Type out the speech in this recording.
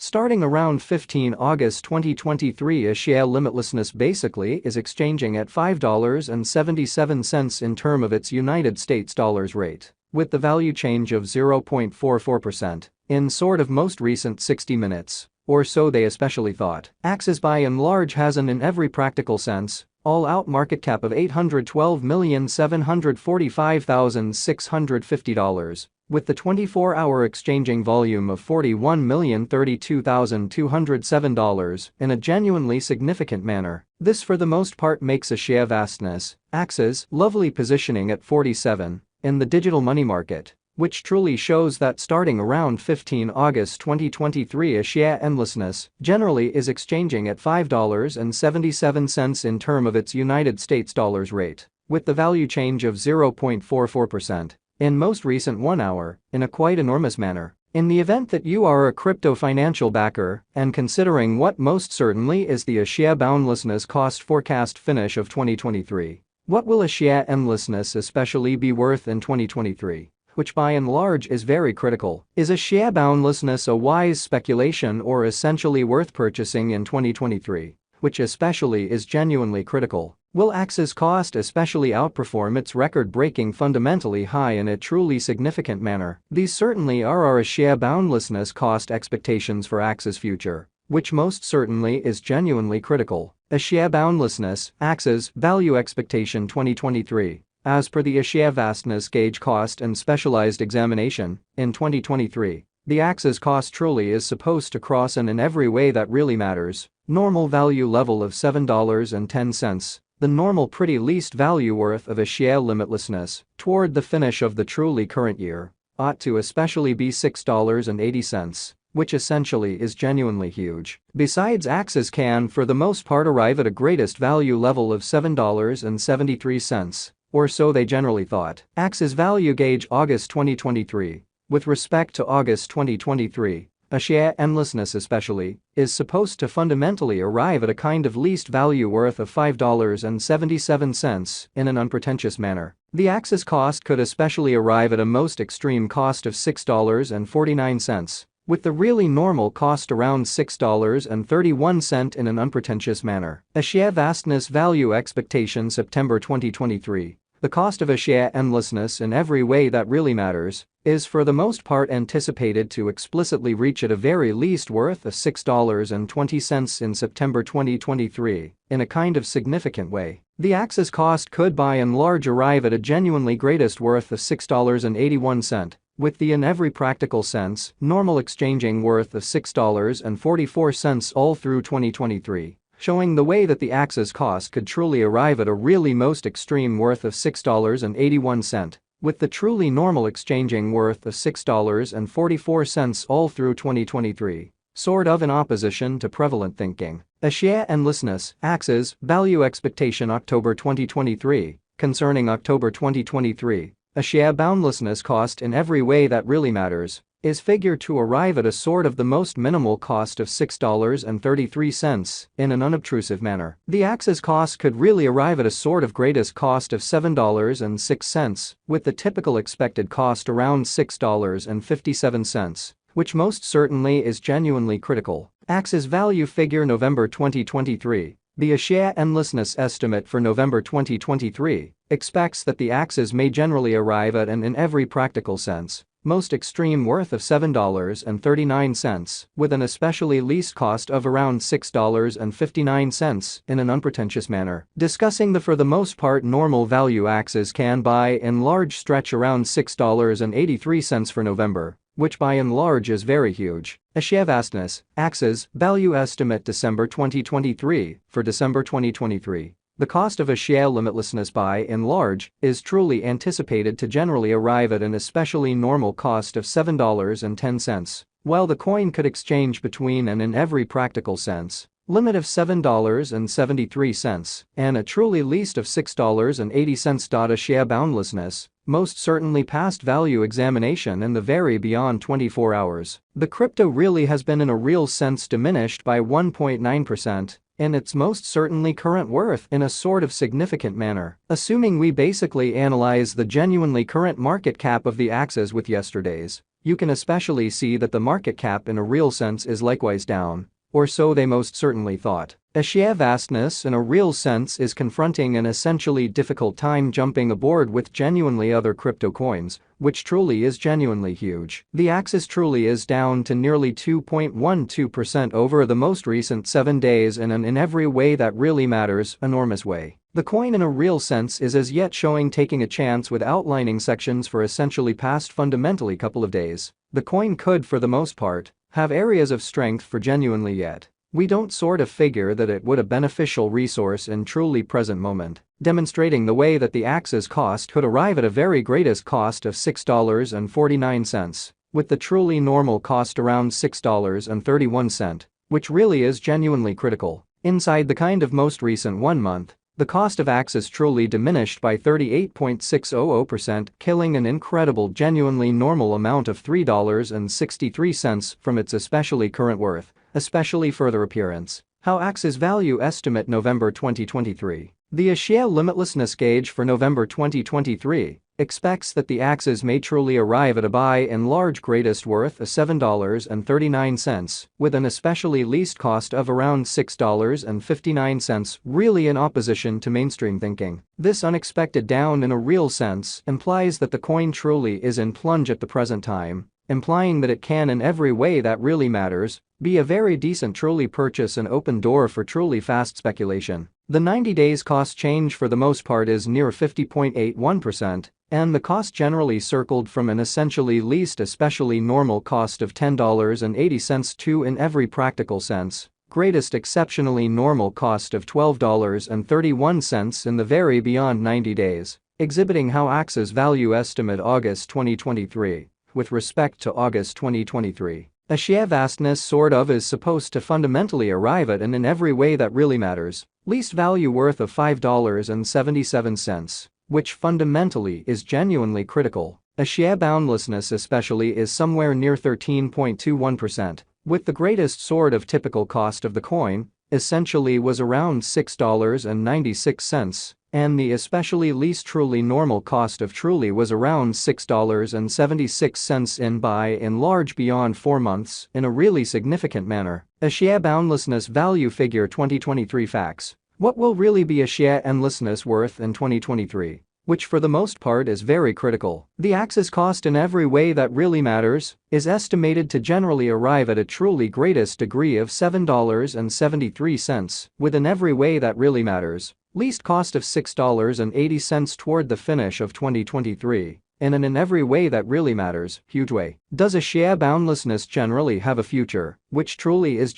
Starting around 15 August 2023, Axie limitlessness basically is exchanging at $5.77 in term of its United States dollars rate, with the value change of 0.44% in sort of most recent 60 minutes, or so they especially thought. Axie by and large has an in every practical sense all-out market cap of $812,745,650, with the 24-hour exchanging volume of $41,032,207 in a genuinely significant manner. This for the most part makes Axie vastness, Axie's lovely positioning at 47 in the digital money market, which truly shows that starting around 15 August 2023, Axie endlessness generally is exchanging at $5.77 in term of its United States dollars rate, with the value change of 0.44% in most recent 1 hour in a quite enormous manner. In the event that you are a crypto financial backer and considering what most certainly is the Axie boundlessness cost forecast finish of 2023, what will Axie endlessness especially be worth in 2023? Which by and large is very critical. Is Axie boundlessness a wise speculation or essentially worth purchasing in 2023? Which especially is genuinely critical. Will Axie's cost especially outperform its record-breaking fundamentally high in a truly significant manner? These certainly are our Axie boundlessness cost expectations for Axie's future, which most certainly is genuinely critical. Axie boundlessness, Axie's value expectation 2023. As per the Axie vastness gauge cost and specialized examination, in 2023, the Axie's cost truly is supposed to cross an in every way that really matters normal value level of $7.10, the normal pretty least value worth of Axie limitlessness toward the finish of the truly current year ought to especially be $6.80, which essentially is genuinely huge. Besides, Axie's can for the most part arrive at a greatest value level of $7.73. Or so they generally thought. Axie's value gauge August 2023. With respect to August 2023, Axie endlessness especially is supposed to fundamentally arrive at a kind of least value worth of $5.77 in an unpretentious manner. The Axie's cost could especially arrive at a most extreme cost of $6.49, with the really normal cost around $6.31 in an unpretentious manner. Axie vastness value expectation September 2023. The cost of Axie endlessness in every way that really matters is for the most part anticipated to explicitly reach at a very least worth of $6.20 in September 2023 in a kind of significant way. The Axie's cost could by and large arrive at a genuinely greatest worth of $6.81, with the in every practical sense normal exchanging worth of $6.44 all through 2023. Showing the way that the Axie's cost could truly arrive at a really most extreme worth of $6.81, with the truly normal exchanging worth of $6.44 all through 2023, sort of in opposition to prevalent thinking. Axie endlessness, Axie's value expectation October 2023. Concerning October 2023, Axie boundlessness cost in every way that really matters is figured to arrive at a sort of the most minimal cost of $6.33 in an unobtrusive manner. The Axie's cost could really arrive at a sort of greatest cost of $7.06, with the typical expected cost around $6.57, which most certainly is genuinely critical. Axie's value figure November 2023. The Axie endlessness estimate for November 2023 expects that the Axie's may generally arrive at an in every practical sense most extreme worth of $7.39, with an especially least cost of around $6.59 in an unpretentious manner. Discussing the for the most part normal value Axie's can by in large stretch around $6.83 for November, which by and large is very huge. Axie vastness, Axie's value estimate December 2023. For December 2023, the cost of Axie limitlessness by and large is truly anticipated to generally arrive at an especially normal cost of $7.10, while the coin could exchange between an in every practical sense limit of $7.73 and a truly least of $6.80. Axie boundlessness most certainly passed value examination in the very beyond 24 hours. The crypto really has been in a real sense diminished by 1.9%. In its most certainly current worth in a sort of significant manner. Assuming we basically analyze the genuinely current market cap of the Axie's with yesterday's you can especially see that the market cap in a real sense is likewise down. Or so they most certainly thought. A sheer vastness in a real sense is confronting an essentially difficult time jumping aboard with genuinely other crypto coins, which truly is genuinely huge. The Axie truly is down to nearly 2.12% over the most recent 7 days in an in every way that really matters enormous way. The coin in a real sense is as yet showing taking a chance with outlining sections for essentially past fundamentally couple of days. The coin could for the most part have areas of strength for genuinely yet. We don't sort of figure that it would a beneficial resource in truly present moment, demonstrating the way that the Axie's cost could arrive at a very greatest cost of $6.49, with the truly normal cost around $6.31, which really is genuinely critical. Inside the kind of most recent 1 month, the cost of Axie truly diminished by 38.600%, killing an incredible genuinely normal amount of $3.63 from its especially current worth, especially further appearance. How Axie's value estimate November 2023. The Axie limitlessness gauge for November 2023 expects that the Axie may truly arrive at a buy in large greatest worth of $7.39, with an especially least cost of around $6.59, really in opposition to mainstream thinking. This unexpected down in a real sense implies that the coin truly is in plunge at the present time, implying that it can in every way that really matters be a very decent truly purchase and open door for truly fast speculation. The 90 days cost change for the most part is near 50.81%, and the cost generally circled from an essentially least especially normal cost of $10.80 to in every practical sense, greatest exceptionally normal cost of $12.31 in the very beyond 90 days, exhibiting how Axie's value estimate August 2023, with respect to August 2023. A sheer vastness sort of is supposed to fundamentally arrive at and in every way that really matters, least value worth of $5.77, which fundamentally is genuinely critical. A sheer boundlessness especially is somewhere near 13.21%, with the greatest sort of typical cost of the coin, essentially was around $6.96, and the especially least truly normal cost of truly was around $6.76 in buy in large beyond 4 months in a really significant manner. A sheer boundlessness value figure 2023 facts. What will really be a sheer endlessness worth in 2023? Which for the most part is very critical. The Axie cost in every way that really matters is estimated to generally arrive at a truly greatest degree of $7.73, with in every way that really matters, least cost of $6.80 toward the finish of 2023, in an in every way that really matters, huge way. Does a sheer boundlessness generally have a future, which truly is